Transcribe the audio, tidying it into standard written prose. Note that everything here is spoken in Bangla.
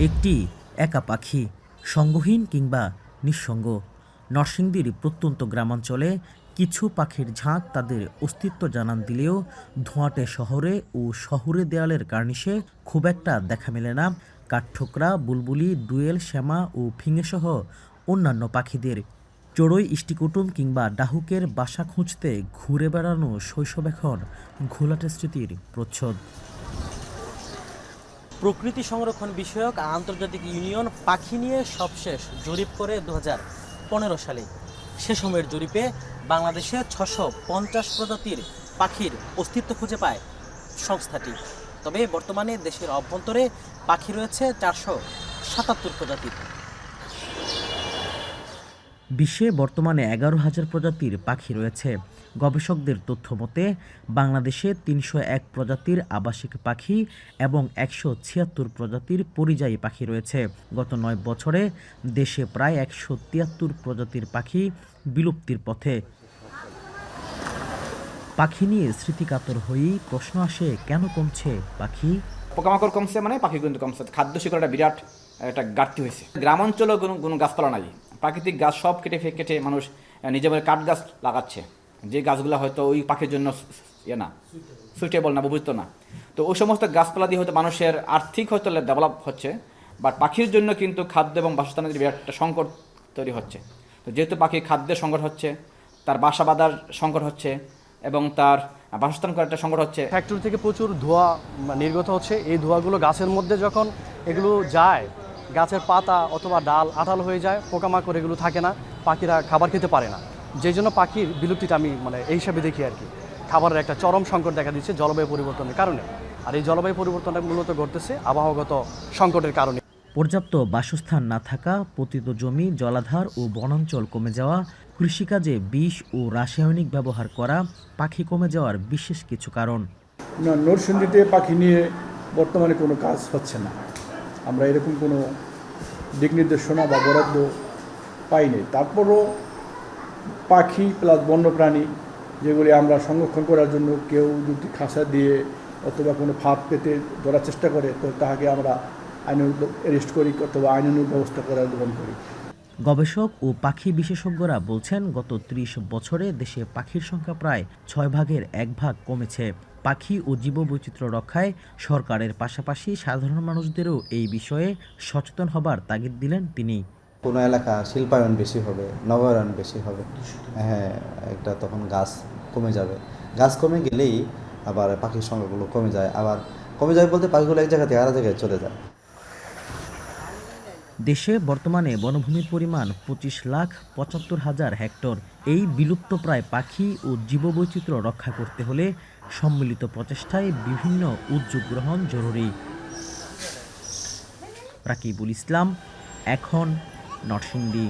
একটি একা পাখি, সঙ্গহীন কিংবা নিঃসঙ্গ। নরসিংদীর প্রত্যন্ত গ্রামাঞ্চলে কিছু পাখির ঝাঁক তাদের অস্তিত্ব জানান দিলেও ধোঁয়াটে শহরে ও শহুরে দেয়ালের কার্নিশে খুব একটা দেখা মেলে না কাঠঠোকরা, বুলবুলি, দোয়েল, শ্যামা ও ফিঙেসহ অন্যান্য পাখিদের। চড়ুই, ইষ্টিকুটুম কিংবা ডাহুকের বাসা খুঁজতে ঘুরে বেড়ানো শৈশব এখন ঘোলাটে স্মৃতির প্রচ্ছদ। প্রকৃতি সংরক্ষণ বিষয়ক আন্তর্জাতিক ইউনিয়ন পাখি নিয়ে সবশেষ জরিপ করে 2015 সালে। সে সময়ের জরিপে বাংলাদেশে 650 প্রজাতির পাখির অস্তিত্ব খুঁজে পায় সংস্থাটি। তবে বর্তমানে দেশের অভ্যন্তরে পাখি রয়েছে 477 প্রজাতির। বিশ্বে বর্তমানে 11,000 প্রজাতির পাখি রয়েছে। গবেষকদের তথ্য মতে বাংলাদেশে 301 প্রজাতির আবাসিক পাখি এবং 176 প্রজাতির পরিযায়ী পাখি রয়েছে। গত 9 বছরে দেশে প্রায় 173 প্রজাতির পাখি বিলুপ্তির পথে। পাখি নিয়ে স্মৃতিকাতর হয়েই প্রশ্ন আসে, কেন কমছে পাখি? পোকামাকড় কমছে মানে পাখি কিন্তু কমছে। খাদ্য শিকড়টা বিরাট একটা ঘাটতি হয়েছে। গ্রামাঞ্চলেও কোনো গাছপালা নাই, প্রাকৃতিক গাছ সব কেটে মানুষ নিজের কাঠ গাছ লাগাচ্ছে, যে গাছগুলো হয়তো ওই পাখির জন্য সুইটেবল না, উপযুক্ত না। তো ওই সমস্ত গাছপালা দিয়ে হয়তো মানুষের আর্থিক হয়তো ডেভেলপ হচ্ছে, বাট পাখির জন্য কিন্তু খাদ্য এবং বাসস্থানের বিরাট একটা সংকট তৈরি হচ্ছে। তো যেহেতু পাখির খাদ্যের সংকট হচ্ছে, তার বাসা বাঁধার সংকট হচ্ছে এবং তার বাসস্থান করার একটা সংকট হচ্ছে। ফ্যাক্টরি থেকে প্রচুর ধোঁয়া নির্গত হচ্ছে। এই ধোঁয়াগুলো গাছের মধ্যে যখন এগুলো যায়, গাছের পাতা অথবা ডাল আঠালো হয়ে যায়, পোকামাকড় এগুলো থাকে না, পাখিরা খাবার খেতে পারে না। যেই জন্য পাখির বিলুপ্তিটা আমি এই হিসাবে দেখি আর কি। খাবারের একটা চরম সংকট দেখা দিচ্ছে জলবায়ু পরিবর্তনের কারণে। আর এই জলবায়ু পরিবর্তনটা মূলত ঘটতেছে আবহাওয়াগত সংকটের কারণে। পর্যাপ্ত বাসস্থান না থাকা, পতিত জমি, জলাধার ও বনাঞ্চল কমে যাওয়া, কৃষিকাজে বিষ ও রাসায়নিক ব্যবহার করা পাখি কমে যাওয়ার বিশেষ কিছু কারণ। নরসিংদীতে পাখি নিয়ে বর্তমানে কোনো কাজ হচ্ছে না। আমরা এরকম কোনো দিক নির্দেশনা বা বরাদ্দ পাইনি। তারপরও পাখি প্লাস বন্যপ্রাণী যেগুলি আমরা সংরক্ষণ করার জন্য কেউ যদি খাঁচা দিয়ে অথবা কোনো ফাঁদ পেতে ধরার চেষ্টা করে, তো তাহাকে আমরা আইনানুগ অ্যারেস্ট করি অথবা আইনানুগ ব্যবস্থা করার গ্রহণ করি। গবেষক ও পাখি বিশেষজ্ঞরা বলছেন, গত 30 বছরে দেশে পাখির সংখ্যা প্রায় 6 ভাগের 1 ভাগ কমেছে। পাখি ও জীববৈচিত্র্য রক্ষায় সরকারের পাশাপাশি সাধারণ মানুষদেরও এই বিষয়ে সচেতন হবার তাগিদ দিলেন তিনি। কোনো এলাকা শিল্পায়ন বেশি হবে, নগরায়ন বেশি হবে, হ্যাঁ, একটা তখন গাছ কমে যাবে। গাছ কমে গেলেই আবার পাখির সংখ্যাগুলো কমে যায়। আবার কমে যায় বলতে পাখিগুলো এক জায়গা থেকে আরেক জায়গায় চলে যায়। দেশে বর্তমানে বনভূমির পরিমাণ 25,75,000 হেক্টর। এই বিলুপ্ত প্রায় পাখি ও জীববৈচিত্র্য রক্ষা করতে হলে সম্মিলিত প্রচেষ্টায় বিভিন্ন উদ্যোগ গ্রহণ জরুরি। রাকিবুল ইসলাম, এখন নরসিংদী।